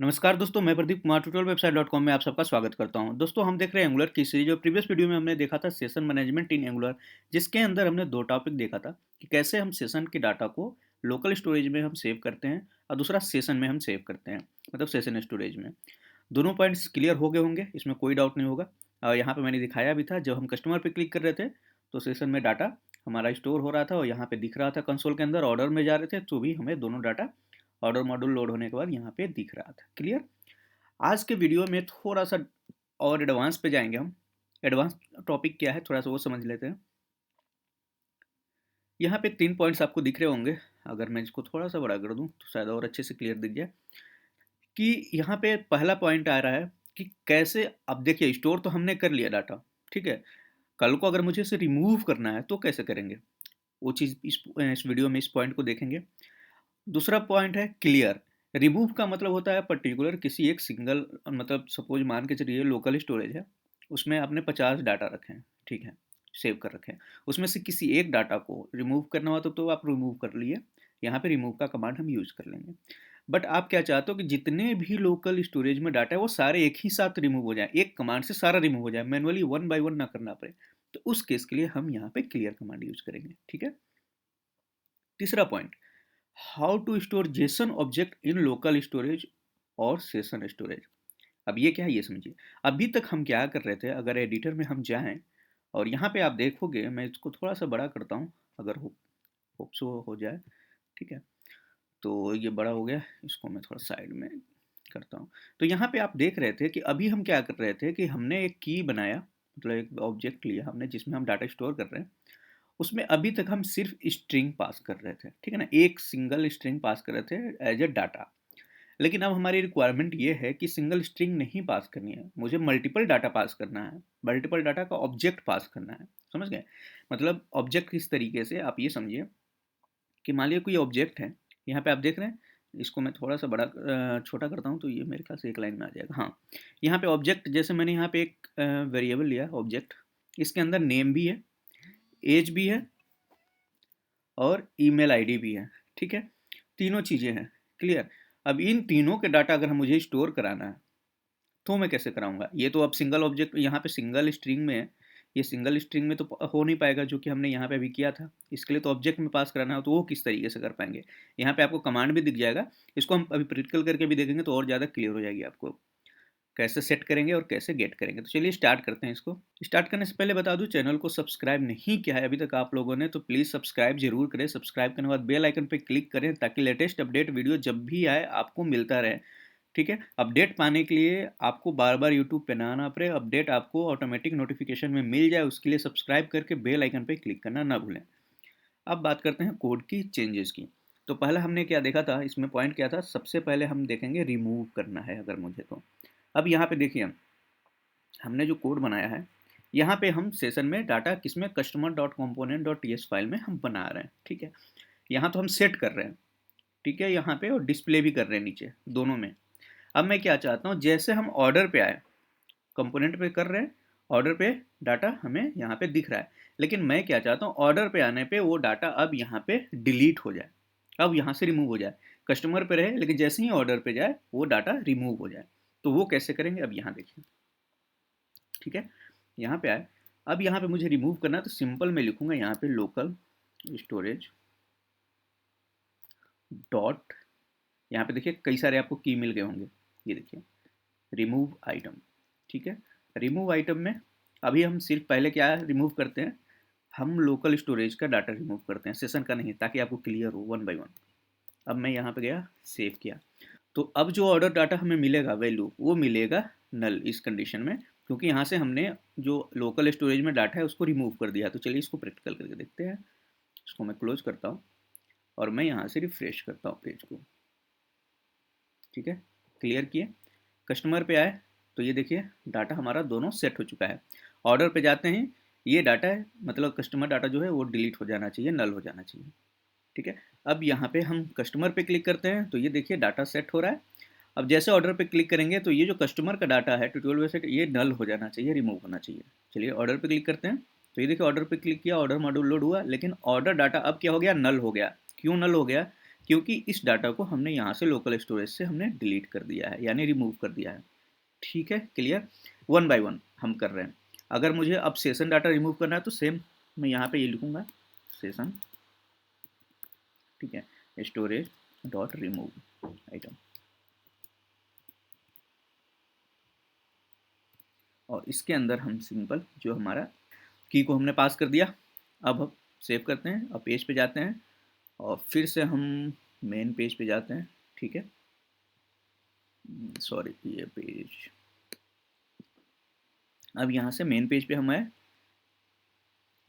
नमस्कार दोस्तों, मैं Pradeep Kumar tutorial website dot com में आप सबका स्वागत करता हूं। दोस्तों, हम देख रहे हैं एंगुलर की सीरीज और प्रीवियस वीडियो में हमने देखा था सेशन मैनेजमेंट इन एंगुलर, जिसके अंदर हमने दो टॉपिक देखा था कि कैसे हम सेशन के डाटा को लोकल स्टोरेज में हम सेव करते हैं और दूसरा सेशन में हम सेव करते हैं, मतलब सेशन स्टोरेज में। दोनों पॉइंट्स क्लियर हो गए होंगे, इसमें कोई डाउट नहीं होगा। और यहाँ पे मैंने दिखाया भी था, जब हम कस्टमर पे क्लिक कर रहे थे तो सेशन में डाटा हमारा स्टोर हो रहा था और यहाँ पे दिख रहा था कंसोल के अंदर। ऑर्डर में जा रहे थे तो भी हमें दोनों डाटा ऑर्डर मॉड्यूल लोड होने के बाद यहाँ पे दिख रहा था। क्लियर। आज के वीडियो में थोड़ा सा और एडवांस पे जाएंगे हम। एडवांस टॉपिक क्या है, थोड़ा सा वो समझ लेते हैं। यहाँ पे 3 पॉइंट्स आपको दिख रहे होंगे। अगर मैं इसको थोड़ा सा बड़ा कर दूँ तो शायद और अच्छे से क्लियर दिख जाए कि यहाँ पे पहला पॉइंट आ रहा है कि कैसे। अब देखिए, स्टोर तो हमने कर लिया डाटा, ठीक है। कल को अगर मुझे इसे रिमूव करना है तो कैसे करेंगे, वो चीज़ इस वीडियो में इस पॉइंट को देखेंगे। दूसरा पॉइंट है क्लियर। रिमूव का मतलब होता है पर्टिकुलर किसी एक सिंगल, मतलब सपोज मान के चलिए लोकल स्टोरेज है, उसमें आपने 50 डाटा रखे हैं, ठीक है, सेव कर रखे हैं। उसमें से किसी एक डाटा को रिमूव करना हो तो आप रिमूव कर लिए। यहाँ पे रिमूव का कमांड हम यूज कर लेंगे। बट आप क्या चाहते हो कि जितने भी लोकल स्टोरेज में डाटा है वो सारे एक ही साथ रिमूव हो जाए, एक कमांड से सारा रिमूव हो जाए, मैनुअली वन बाय वन ना करना पड़े। तो उस केस के लिए हम यहाँ पे क्लियर कमांड यूज करेंगे, ठीक है। तीसरा point, how to store JSON object in local storage और सेशन स्टोरेज। अब ये क्या है ये समझिए। अभी तक हम क्या कर रहे थे, अगर एडिटर में हम जाएं और यहाँ पे आप देखोगे, मैं इसको थोड़ा सा बड़ा करता हूँ, अगर होप सो हो जाए, ठीक है। तो ये बड़ा हो गया, इसको मैं थोड़ा साइड में करता हूँ। तो यहाँ पे आप देख रहे थे कि अभी हम क्या कर रहे थे कि हमने एक की बनाया, मतलब एक ऑब्जेक्ट लिया हमने जिसमें हम डाटा स्टोर कर रहे हैं। उसमें अभी तक हम सिर्फ स्ट्रिंग पास कर रहे थे, ठीक है ना, एक सिंगल स्ट्रिंग पास कर रहे थे एज ए डाटा। लेकिन अब हमारी रिक्वायरमेंट ये है कि सिंगल स्ट्रिंग नहीं पास करनी है, मुझे मल्टीपल डाटा पास करना है, मल्टीपल डाटा का ऑब्जेक्ट पास करना है। समझ गए? मतलब ऑब्जेक्ट किस तरीके से, आप ये समझिए कि मान लीजिए कोई ऑब्जेक्ट है, यहाँ पे आप देख रहे हैं। इसको मैं थोड़ा सा बड़ा छोटा करता हूँ तो ये मेरे ख्याल से एक लाइन में आ जाएगा। हाँ, यहाँ पे ऑब्जेक्ट, जैसे मैंने यहाँ पे एक वेरिएबल लिया ऑब्जेक्ट, इसके अंदर नेम भी है, एज भी है और ईमेल आईडी भी है, ठीक है। तीनों चीज़ें हैं। क्लियर। अब इन तीनों के डाटा अगर मुझे स्टोर कराना है तो मैं कैसे कराऊंगा। ये तो अब सिंगल ऑब्जेक्ट यहाँ पे सिंगल स्ट्रिंग में है, ये सिंगल स्ट्रिंग में तो हो नहीं पाएगा जो कि हमने यहाँ पे अभी किया था। इसके लिए तो ऑब्जेक्ट में पास कराना हो, तो वो किस तरीके से कर पाएंगे। यहाँ पे आपको कमांड भी दिख जाएगा, इसको हम अभी प्रैक्टिकल करके भी देखेंगे तो और ज़्यादा क्लियर हो जाएगी आपको कैसे सेट करेंगे और कैसे गेट करेंगे। तो चलिए स्टार्ट करते हैं। इसको स्टार्ट करने से पहले बता दूं, चैनल को सब्सक्राइब नहीं किया है अभी तक आप लोगों ने तो प्लीज़ सब्सक्राइब जरूर करें। सब्सक्राइब करने के बाद बेल आइकन पर क्लिक करें ताकि लेटेस्ट अपडेट वीडियो जब भी आए आपको मिलता रहे, ठीक है। अपडेट पाने के लिए आपको बार बार यूट्यूब पे ना आना पड़े, अपडेट आपको ऑटोमेटिक नोटिफिकेशन में मिल जाए, उसके लिए सब्सक्राइब करके बेल आइकन पर क्लिक करना ना भूलें। अब बात करते हैं कोड की चेंजेस की। तो पहले हमने क्या देखा था, इसमें पॉइंट क्या था, सबसे पहले हम देखेंगे रिमूव करना है अगर मुझे तो। अब यहाँ पे देखिए, हमने जो कोड बनाया है, यहाँ पे हम सेशन में डाटा किसमें, customer dot component dot T S file में हम बना रहे हैं, ठीक है। यहाँ तो हम सेट कर रहे हैं, ठीक है, यहाँ पे, और डिस्प्ले भी कर रहे हैं नीचे, दोनों में। अब मैं क्या चाहता हूँ, जैसे हम ऑर्डर पे आए, कंपोनेंट पे कर रहे हैं, ऑर्डर पे डाटा हमें यहाँ पे दिख रहा है, लेकिन मैं क्या चाहता हूँ, ऑर्डर पे आने पे वो डाटा अब यहाँ पे डिलीट हो जाए, अब यहाँ से रिमूव हो जाए। कस्टमर पे रहे लेकिन जैसे ही ऑर्डर पे जाए वो डाटा रिमूव हो जाए। तो वो कैसे करेंगे, अब यहाँ देखिए, ठीक है। यहाँ पे आए, अब यहाँ पे मुझे रिमूव करना है तो सिंपल मैं लिखूंगा यहाँ पे लोकल स्टोरेज डॉट, यहाँ पे देखिए कई सारे आपको की मिल गए होंगे, ये देखिए रिमूव आइटम, ठीक है। रिमूव आइटम में अभी हम सिर्फ पहले क्या रिमूव करते हैं, हम लोकल स्टोरेज का डाटा रिमूव करते हैं, सेशन का नहीं, ताकि आपको क्लियर हो वन बाय वन। अब मैं यहाँ पे गया, सेव किया, तो अब जो ऑर्डर डाटा हमें मिलेगा वैल्यू, वो मिलेगा नल इस कंडीशन में, क्योंकि यहाँ से हमने जो लोकल स्टोरेज में डाटा है उसको रिमूव कर दिया। तो चलिए इसको प्रैक्टिकल करके देखते हैं। इसको मैं क्लोज करता हूँ और मैं यहाँ से रिफ्रेश करता हूँ पेज को, ठीक है। क्लियर किए, कस्टमर पे आए तो ये देखिए डाटा हमारा दोनों सेट हो चुका है। ऑर्डर पे जाते हैं, ये डाटा है, मतलब कस्टमर डाटा जो है वो डिलीट हो जाना चाहिए, नल हो जाना चाहिए, ठीक है। अब यहाँ पे हम कस्टमर पे क्लिक करते हैं तो ये देखिए डाटा सेट हो रहा है। अब जैसे ऑर्डर पे क्लिक करेंगे तो ये जो कस्टमर का डाटा है ट्यूटोरियल वेबसाइट, ये नल हो जाना चाहिए, रिमूव होना चाहिए। चलिए ऑर्डर पे क्लिक करते हैं तो ये देखिए ऑर्डर पे क्लिक किया, ऑर्डर मॉड्यूल लोड हुआ, लेकिन ऑर्डर डाटा अब क्या हो गया, नल हो गया। क्यों नल हो गया, क्योंकि इस डाटा को हमने यहाँ से लोकल स्टोरेज से हमने डिलीट कर दिया है, यानी रिमूव कर दिया है। ठीक है, क्लियर। वन बाय वन हम कर रहे हैं। अगर मुझे अब सेशन डाटा रिमूव करना है तो सेम मैं यहाँ पे ये लिखूंगा, सेशन, ठीक है, स्टोरेज डॉट रिमूव आइटम, और इसके अंदर हम सिंपल जो हमारा की को हमने पास कर दिया। अब हम सेव करते हैं, अब पेज पे जाते हैं और फिर से हम मेन पेज पे जाते हैं। ठीक है, सॉरी ये पेज, अब यहाँ से मेन पेज पे हमें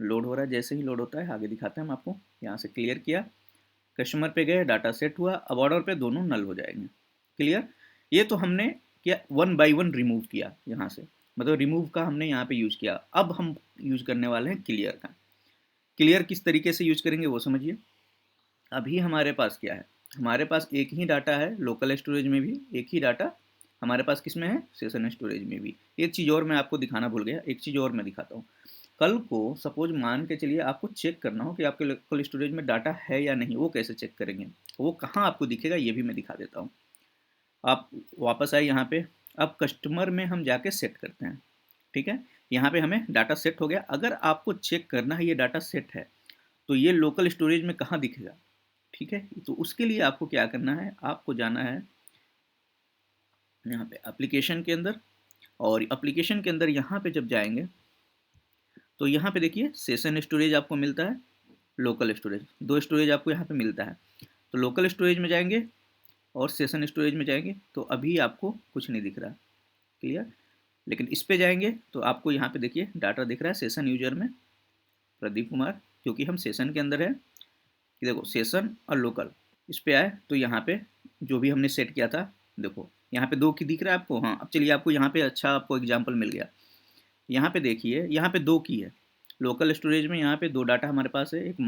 लोड हो रहा है। जैसे ही लोड होता है आगे दिखाते हैं हम आपको। यहाँ से क्लियर किया, कस्टमर पे गए, डाटा सेट हुआ, अब ऑर्डर पे दोनों नल हो जाएंगे। क्लियर। ये तो हमने क्या वन बाय वन रिमूव किया यहाँ से, मतलब रिमूव का हमने यहाँ पे यूज़ किया। अब हम यूज़ करने वाले हैं क्लियर का। क्लियर किस तरीके से यूज़ करेंगे वो समझिए। अभी हमारे पास क्या है, हमारे पास एक ही डाटा है लोकल स्टोरेज में भी, एक ही डाटा हमारे पास किस में है, सेशन स्टोरेज में भी। एक चीज़ और मैं आपको दिखाना भूल गया, एक चीज़ और मैं दिखाता हूँ। कल को सपोज मान के चलिए आपको चेक करना हो कि आपके लोकल स्टोरेज में डाटा है या नहीं, वो कैसे चेक करेंगे, वो कहाँ आपको दिखेगा ये भी मैं दिखा देता हूँ। आप वापस आए यहाँ पे, अब कस्टमर में हम जाके सेट करते हैं। ठीक है, यहाँ पे हमें डाटा सेट हो गया। अगर आपको चेक करना है ये डाटा सेट है तो ये लोकल स्टोरेज में कहाँ दिखेगा। ठीक है, तो उसके लिए आपको क्या करना है, आपको जाना है यहाँ पे एप्लीकेशन के अंदर, और एप्लीकेशन के अंदर यहाँ पे जब जाएंगे तो यहाँ पे देखिए सेशन स्टोरेज आपको मिलता है, लोकल स्टोरेज, दो स्टोरेज आपको यहाँ पे मिलता है। तो लोकल स्टोरेज में जाएंगे और सेशन स्टोरेज में जाएंगे तो अभी आपको कुछ नहीं दिख रहा। क्लियर। लेकिन इस पे जाएंगे तो आपको यहाँ पे देखिए डाटा दिख रहा है सेशन यूजर में प्रदीप कुमार, क्योंकि हम सेशन के अंदर है। कि देखो सेशन और लोकल, इस पे आए तो यहाँ पे जो भी हमने सेट किया था, देखो यहाँ पे दो की दिख रहा है आपको। हाँ, अब चलिए आपको यहाँ पे अच्छा आपको एग्जांपल मिल गया। यहाँ पे देखिए, यहाँ पे दो की है लोकल स्टोरेज में, यहाँ पे दो डाटा हमारे पास है, एक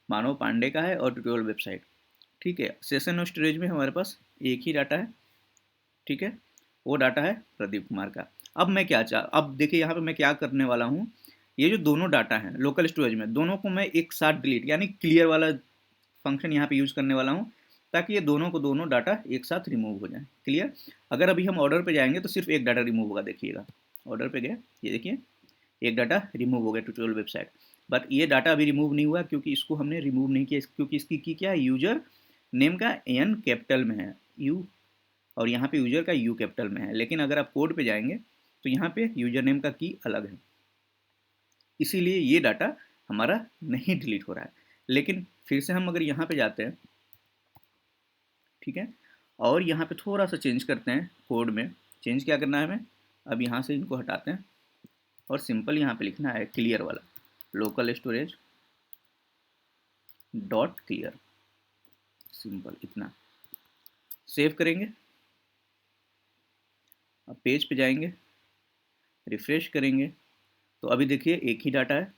मानव पांडे का है और ट्यूटोरियल वेबसाइट। ठीक है, सेशन स्टोरेज में हमारे पास एक ही डाटा है। ठीक है, वो डाटा है प्रदीप कुमार का। अब मैं क्या अब देखिए यहाँ पे मैं क्या करने वाला हूँ, ये जो दोनों डाटा हैं लोकल स्टोरेज में, दोनों को मैं एक साथ डिलीट यानी क्लियर वाला फंक्शन यहाँ पे यूज़ करने वाला हूँ, ताकि ये दोनों को दोनों डाटा एक साथ रिमूव हो जाए। क्लियर। अगर अभी हम ऑर्डर पे जाएंगे तो सिर्फ एक डाटा रिमूव होगा, देखिएगा ऑर्डर पे गए, ये देखिए एक डाटा रिमूव हो गया ट्यूटोरियल वेबसाइट। बट ये डाटा अभी रिमूव नहीं हुआ क्योंकि इसको हमने रिमूव नहीं किया, क्योंकि इसकी की क्या है, यूजर नेम का एन कैपिटल में है यू, और यहाँ पे यूजर का यू कैपिटल में है। लेकिन अगर आप कोड पे जाएंगे तो यहाँ पे यूजर नेम का की अलग है, इसीलिए ये डाटा हमारा नहीं डिलीट हो रहा है। लेकिन फिर से हम अगर यहाँ पे जाते हैं, ठीक है, और यहाँ पे थोड़ा सा चेंज करते हैं कोड में। चेंज क्या करना है हमें, अब यहाँ से इनको हटाते हैं और सिंपल यहाँ पे लिखना है क्लियर वाला, local storage dot clear, simple इतना। सेव करेंगे, अब पेज पे जाएंगे, रिफ्रेश करेंगे तो अभी देखिए एक ही डाटा है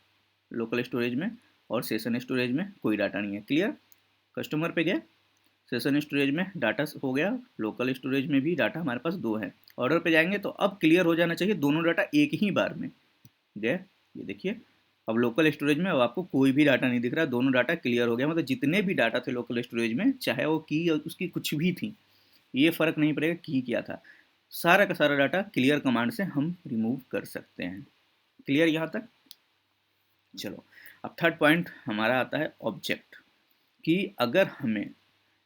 लोकल स्टोरेज में, और सेशन स्टोरेज में कोई डाटा नहीं है। क्लियर। कस्टमर पे गए, सेशन स्टोरेज में डाटा हो गया, लोकल स्टोरेज में भी डाटा हमारे पास दो है। ऑर्डर पे जाएंगे तो अब क्लियर हो जाना चाहिए दोनों डाटा एक ही बार में। गए, ये देखिए अब लोकल स्टोरेज में अब आपको कोई भी डाटा नहीं दिख रहा, दोनों डाटा क्लियर हो गया। मतलब जितने भी डाटा थे लोकल स्टोरेज में, चाहे वो की उसकी कुछ भी थी, ये फ़र्क नहीं पड़ेगा की क्या था, सारा का सारा डाटा क्लियर कमांड से हम रिमूव कर सकते हैं। क्लियर यहाँ तक। चलो अब थर्ड पॉइंट हमारा आता है ऑब्जेक्ट, कि अगर हमें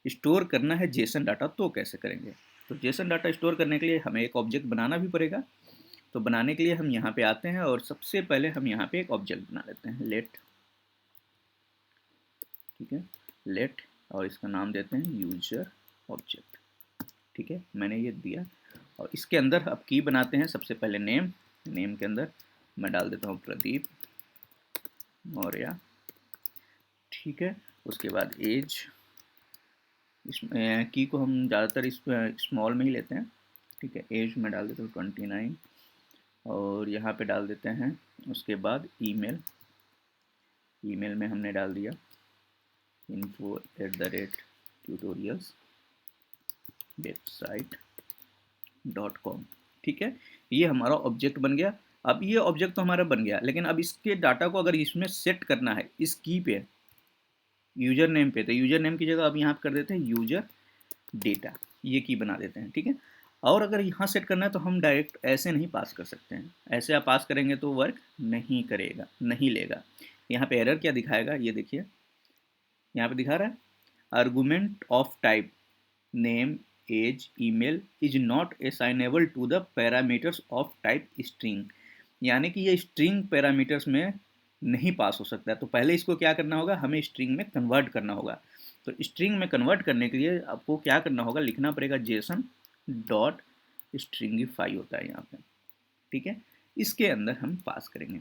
स्टोर करना है जेसन डाटा तो कैसे करेंगे। तो जेसन डाटा स्टोर करने के लिए हमें एक ऑब्जेक्ट बनाना भी पड़ेगा। तो बनाने के लिए हम यहाँ पे आते हैं और सबसे पहले हम यहाँ पे एक ऑब्जेक्ट बना लेते हैं, लेट। ठीक है, लेट, और इसका नाम देते हैं यूजर ऑब्जेक्ट। ठीक है, मैंने ये दिया, और इसके अंदर अब की बनाते हैं। सबसे पहले नेम, नेम के अंदर मैं डाल देता हूँ प्रदीप मौर्य। ठीक है, उसके बाद एज, इस की को हम ज़्यादातर इस स्मॉल में ही लेते हैं। ठीक है, एज में डाल देता हूँ 29, और यहाँ पे डाल देते हैं उसके बाद ईमेल, ईमेल में हमने डाल दिया info@tutorialswebsite.com। ठीक है, ये हमारा ऑब्जेक्ट बन गया। अब ये ऑब्जेक्ट तो हमारा बन गया, लेकिन अब इसके डाटा को अगर इसमें सेट करना है इस की पे, यूजर नेम पे, तो यूजर नेम की जगह अब यहाँ पे कर देते हैं यूजर डेटा, ये की बना देते हैं, ठीक है। और अगर यहाँ सेट करना है तो हम डायरेक्ट ऐसे नहीं पास कर सकते हैं, ऐसे आप पास करेंगे तो वर्क नहीं करेगा, नहीं लेगा। यहाँ पे एरर क्या दिखाएगा, ये देखिए यहाँ पे दिखा रहा है argument of type name as email is not assignable to the parameters of type string, यानी कि ये स्ट्रिंग पैरामीटर्स में नहीं पास हो सकता है। तो पहले इसको क्या करना होगा, हमें स्ट्रिंग में कन्वर्ट करना होगा। तो स्ट्रिंग में कन्वर्ट करने के लिए आपको क्या करना होगा, लिखना पड़ेगा जेसन डॉट स्ट्रिंगिफाई होता है यहाँ पे, ठीक है। इसके अंदर हम पास करेंगे,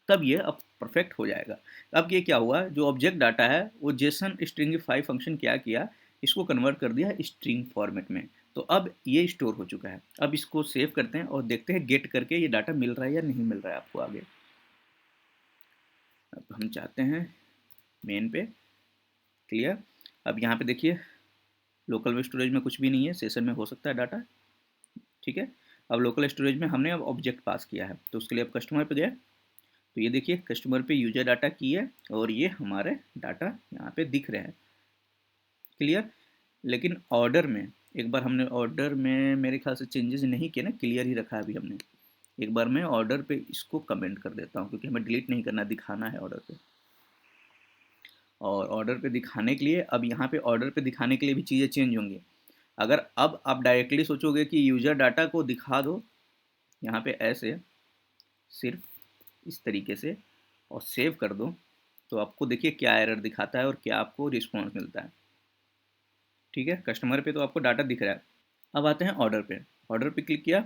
तब ये अब परफेक्ट हो जाएगा। अब ये क्या हुआ, जो ऑब्जेक्ट डाटा है वो जेसन स्ट्रिंगिफाई फंक्शन क्या किया, इसको कन्वर्ट कर दिया स्ट्रिंग फॉर्मेट में। तो अब ये स्टोर हो चुका है। अब इसको सेव करते हैं और देखते हैं गेट करके ये डाटा मिल रहा है या नहीं मिल रहा है आपको आगे। अब हम चाहते हैं मेन पे, क्लियर। अब यहाँ पे देखिए लोकल स्टोरेज में कुछ भी नहीं है, सेशन में हो सकता है डाटा, ठीक है। अब लोकल स्टोरेज में हमने अब ऑब्जेक्ट पास किया है, तो उसके लिए अब कस्टमर पे गए, तो ये देखिए कस्टमर पे यूजर डाटा की है और ये हमारे डाटा यहाँ पे दिख रहे हैं, क्लियर। लेकिन ऑर्डर में एक बार हमने ऑर्डर में मेरे ख्याल से चेंजेस नहीं किए ना, क्लियर ही रखा है अभी हमने। एक बार मैं ऑर्डर पे इसको कमेंट कर देता हूँ क्योंकि हमें डिलीट नहीं करना, दिखाना है ऑर्डर पे। और ऑर्डर पे दिखाने के लिए, अब यहाँ पे ऑर्डर पे दिखाने के लिए भी चीज़ें चेंज होंगी। अगर अब आप डायरेक्टली सोचोगे कि यूजर डाटा को दिखा दो यहाँ पे ऐसे, सिर्फ इस तरीके से, और सेव कर दो, तो आपको देखिए क्या एरर दिखाता है और क्या आपको रिस्पॉन्स मिलता है, ठीक है। कस्टमर पे तो आपको डाटा दिख रहा है। अब आते हैं ऑर्डर पे, ऑर्डर पे क्लिक किया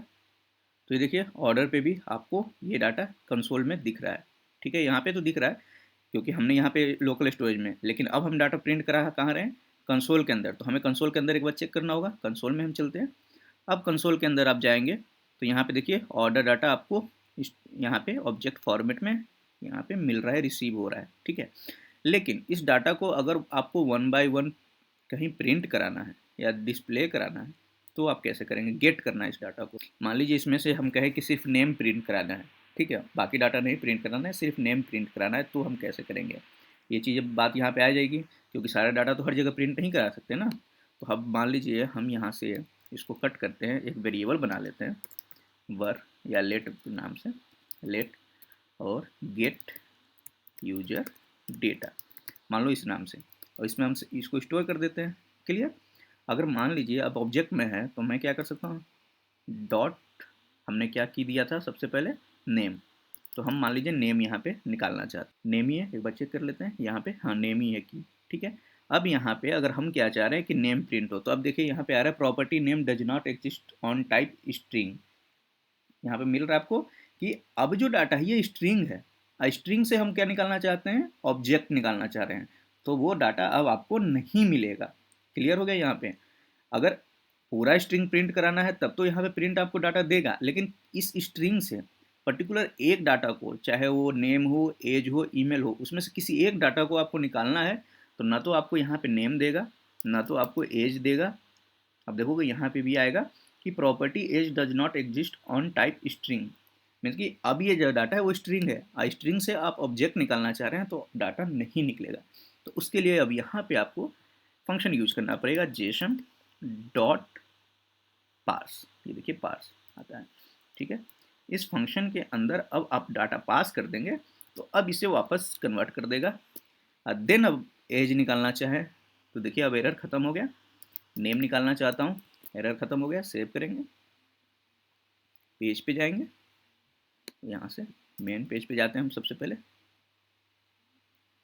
तो ये देखिए ऑर्डर पे भी आपको ये डाटा कंसोल में दिख रहा है, ठीक है। यहाँ पे तो दिख रहा है क्योंकि हमने यहाँ पे लोकल स्टोरेज में, लेकिन अब हम डाटा प्रिंट करा कहाँ रहे हैं, कंसोल के अंदर। तो हमें कंसोल के अंदर एक बार चेक करना होगा, कंसोल में हम चलते हैं। अब कंसोल के अंदर आप जाएंगे तो यहाँ पे देखिए ऑर्डर डाटा आपको यहाँ पे ऑब्जेक्ट फॉर्मेट में यहाँ पे मिल रहा है, रिसीव हो रहा है, ठीक है। लेकिन इस डाटा को अगर आपको वन बाय वन कहीं प्रिंट कराना है या डिस्प्ले कराना है तो आप कैसे करेंगे, गेट करना है इस डाटा को। मान लीजिए इसमें से हम कहें कि सिर्फ नेम प्रिंट कराना है, ठीक है, बाकी डाटा नहीं प्रिंट कराना है, सिर्फ नेम प्रिंट कराना है, तो हम कैसे करेंगे। ये चीज़ बात यहाँ पे आ जाएगी क्योंकि सारा डाटा तो हर जगह प्रिंट नहीं करा सकते ना। तो अब मान लीजिए हम यहाँ से इसको कट करते हैं, एक वेरिएबल बना लेते हैं वर या लेट नाम से, लेट और गेट यूजर डेटा, मान लो इस नाम से, और इसमें हम इसको स्टोर कर देते हैं, क्लियर। अगर मान लीजिए अब ऑब्जेक्ट में है तो मैं क्या कर सकता हूँ, डॉट, हमने क्या की दिया था सबसे पहले, नेम। तो हम मान लीजिए नेम यहाँ पे निकालना चाहते, नेम ही है, एक बार चेक कर लेते हैं यहाँ पे, हाँ नेम ही है की, ठीक है। अब यहाँ पे अगर हम क्या चाह रहे हैं कि नेम प्रिंट हो, तो अब देखिए यहाँ पे आ रहा है property name does not exist on type string. यहाँ पे मिल रहा है आपको कि अब जो डाटा है ये स्ट्रिंग है, स्ट्रिंग से हम क्या निकालना चाहते हैं, ऑब्जेक्ट निकालना चाह रहे हैं, तो वो डाटा अब आपको नहीं मिलेगा। क्लियर हो गया यहाँ पे। अगर पूरा स्ट्रिंग प्रिंट कराना है तब तो यहाँ पे प्रिंट आपको डाटा देगा, लेकिन इस स्ट्रिंग से पर्टिकुलर एक डाटा को, चाहे वो नेम हो, एज हो, ईमेल हो, उसमें से किसी एक डाटा को आपको निकालना है, तो ना तो आपको यहाँ पे नेम देगा, ना तो आपको एज देगा। अब देखोगे यहाँ पे भी आएगा कि property as does not exist on type string, means कि अब ये जो डाटा है वो स्ट्रिंग है, स्ट्रिंग से आप ऑब्जेक्ट निकालना चाह रहे हैं तो डाटा नहीं निकलेगा। तो उसके लिए अब यहाँ पे आपको फंक्शन यूज करना पड़ेगा, जेसन डॉट पार्स, ये देखिए पार्स आता है, ठीक है। इस फंक्शन के अंदर अब आप डाटा पास कर देंगे तो अब इसे वापस कन्वर्ट कर देगा। देन अब एज निकालना चाहे तो देखिए अब एरर खत्म हो गया, नेम निकालना चाहता हूँ, एरर खत्म हो गया, सेव करेंगे, पेज पे जाएंगे, यहाँ से मेन पेज पे जाते हैं हम सबसे पहले,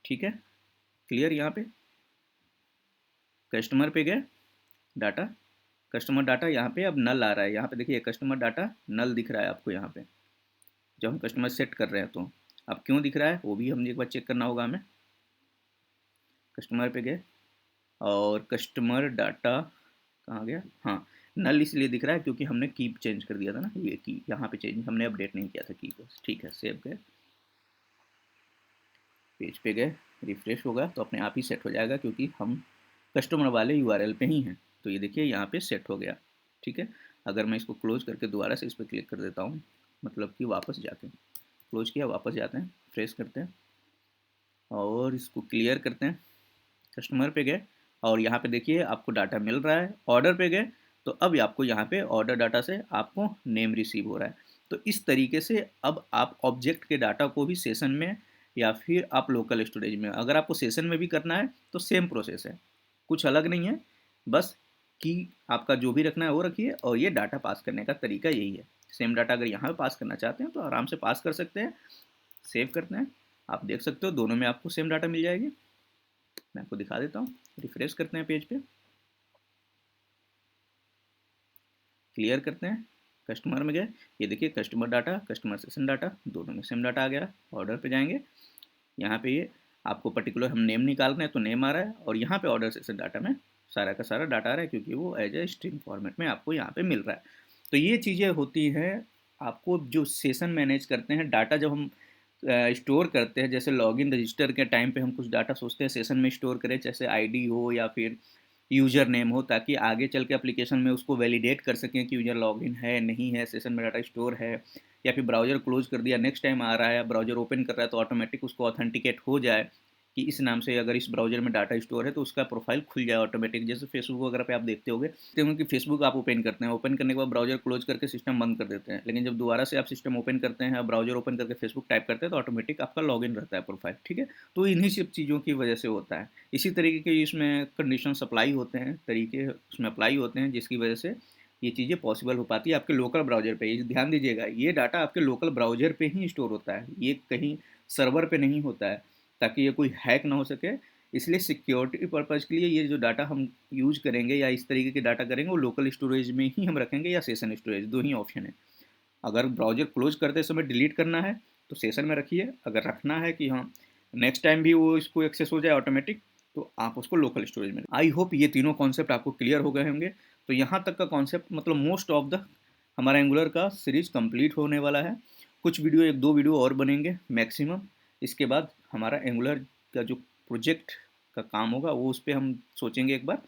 ठीक है, क्लियर। यहाँ पे कस्टमर पे गए, डाटा, कस्टमर डाटा यहाँ पे अब नल आ रहा है, यहाँ पे देखिए कस्टमर डाटा नल दिख रहा है आपको यहाँ पे, जब हम कस्टमर सेट कर रहे हैं। तो अब क्यों दिख रहा है वो भी हम एक बार चेक करना होगा हमें। कस्टमर पे गए और कस्टमर डाटा कहाँ गया, हाँ नल इसलिए दिख रहा है क्योंकि हमने की चेंज कर दिया था ना, ये की यहाँ पे चेंज हमने अपडेट नहीं किया था की को, ठीक है। सेव गए, पेज पे गए, रिफ्रेश होगा तो अपने आप ही सेट हो जाएगा क्योंकि हम कस्टमर वाले यूआरएल पे ही हैं। तो ये देखिए यहाँ पे सेट हो गया, ठीक है। अगर मैं इसको क्लोज करके दोबारा से इस पर क्लिक कर देता हूँ, मतलब कि वापस जाके क्लोज किया, वापस जाते हैं, फ्रेश करते हैं और इसको क्लियर करते हैं। कस्टमर पे गए और यहाँ पे देखिए आपको डाटा मिल रहा है। ऑर्डर पे गए तो अब आपको यहाँ पे ऑर्डर डाटा से आपको नेम रिसीव हो रहा है। तो इस तरीके से अब आप ऑब्जेक्ट के डाटा को भी सेशन में या फिर आप लोकल स्टोरेज में, अगर आपको सेशन में भी करना है तो सेम प्रोसेस है, कुछ अलग नहीं है। बस कि आपका जो भी रखना है वो रखिए और ये डाटा पास करने का तरीका यही है। सेम डाटा अगर यहाँ पे पास करना चाहते हैं तो आराम से पास कर सकते हैं। सेव करते हैं, आप देख सकते हो दोनों में आपको सेम डाटा मिल जाएगी। मैं आपको दिखा देता हूँ, रिफ्रेश करते हैं पेज पे, क्लियर करते हैं, कस्टमर में गए, ये देखिए customer data customer session data दोनों में सेम डाटा आ गया। ऑर्डर पे जाएंगे, यहाँ पे ये आपको पर्टिकुलर हम नेम निकाल रहे हैं तो नेम आ रहा है और यहाँ पे ऑर्डर सेशन डाटा में सारा का सारा डाटा आ रहा है क्योंकि वो एज ए स्ट्रिंग फॉर्मेट में आपको यहाँ पे मिल रहा है। तो ये चीज़ें होती हैं। आपको जो सेशन मैनेज करते हैं, डाटा जब हम स्टोर करते हैं, जैसे लॉगिन रजिस्टर के टाइम पे हम कुछ डाटा सोचते हैं सेशन में स्टोर करें, जैसे आईडी हो या फिर यूज़र नेम हो, ताकि आगे चल के एप्लीकेशन में उसको वैलिडेट कर सकें कि यूज़र लॉगिन है नहीं है, सेशन में डाटा स्टोर है। या फिर ब्राउज़र क्लोज कर दिया, नेक्स्ट टाइम आ रहा है ब्राउज़र ओपन कर रहा है तो ऑटोमेटिक उसको ऑथेंटिकेट हो जाए कि इस नाम से अगर इस ब्राउज़र में डाटा स्टोर है तो उसका प्रोफाइल खुल जाए ऑटोमेटिक। जैसे फेसबुक वगैरह पे आप देखते होंगे कि फेसबुक आप ओपन करते हैं, ओपन करने के बाद ब्राउज़र क्लोज करके सिस्टम बंद कर देते हैं, लेकिन जब दोबारा से आप सिस्टम ओपन करते हैं, ब्राउज़र ओपन करके फेसबुक टाइप करते हैं तो ऑटोमेटिक आपका लॉगिन रहता है प्रोफाइल, ठीक है। तो इन्हीं सब चीज़ों की वजह से होता है। इसी तरीके के इसमें कंडीशन अप्लाई होते हैं, तरीके उसमें अप्लाई होते हैं, जिसकी वजह से ये चीज़ें पॉसिबल हो पाती है आपके लोकल ब्राउज़र पे। ये ध्यान दीजिएगा, ये डाटा आपके लोकल ब्राउज़र पे ही स्टोर होता है, ये कहीं सर्वर पे नहीं होता है, ताकि ये कोई हैक ना हो सके। इसलिए सिक्योरिटी पर्पज़ के लिए ये जो डाटा हम यूज़ करेंगे या इस तरीके के डाटा करेंगे वो लोकल स्टोरेज में ही हम रखेंगे या सेशन स्टोरेज, 2 ही ऑप्शन है। अगर ब्राउज़र क्लोज करते समय डिलीट करना है तो सेशन में रखिए, अगर रखना है कि हाँ नेक्स्ट टाइम भी वो इसको एक्सेस हो जाए ऑटोमेटिक तो आप उसको लोकल स्टोरेज में। आई होप ये तीनों कॉन्सेप्ट आपको क्लियर हो गए होंगे। तो यहाँ तक का कॉन्सेप्ट मतलब मोस्ट ऑफ द हमारा एंगुलर का सीरीज कंप्लीट होने वाला है। कुछ वीडियो, एक दो वीडियो और बनेंगे मैक्सिमम। इसके बाद हमारा एंगुलर का जो प्रोजेक्ट का काम होगा वो उस पर हम सोचेंगे एक बार।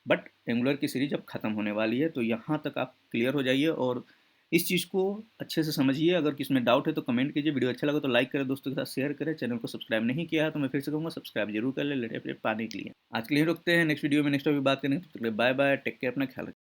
बट एंगुलर की सीरीज अब ख़त्म होने वाली है, तो यहाँ तक आप क्लियर हो जाइए और इस चीज़ को अच्छे से समझिए। अगर किसी में डाउट है तो कमेंट कीजिए, वीडियो अच्छा लगा तो लाइक करें, दोस्तों के साथ शेयर करें। चैनल को सब्सक्राइब नहीं किया है तो मैं फिर से कहूँगा सब्सक्राइब जरूर कर ले लेटे अपडेट पाने के लिए। आज के लिए रुकते हैं, नेक्स्ट वीडियो में नेक्स्ट टॉपिक बात करेंगे। तो बाय बाय, टेक केयर, अपना ख्याल रखें।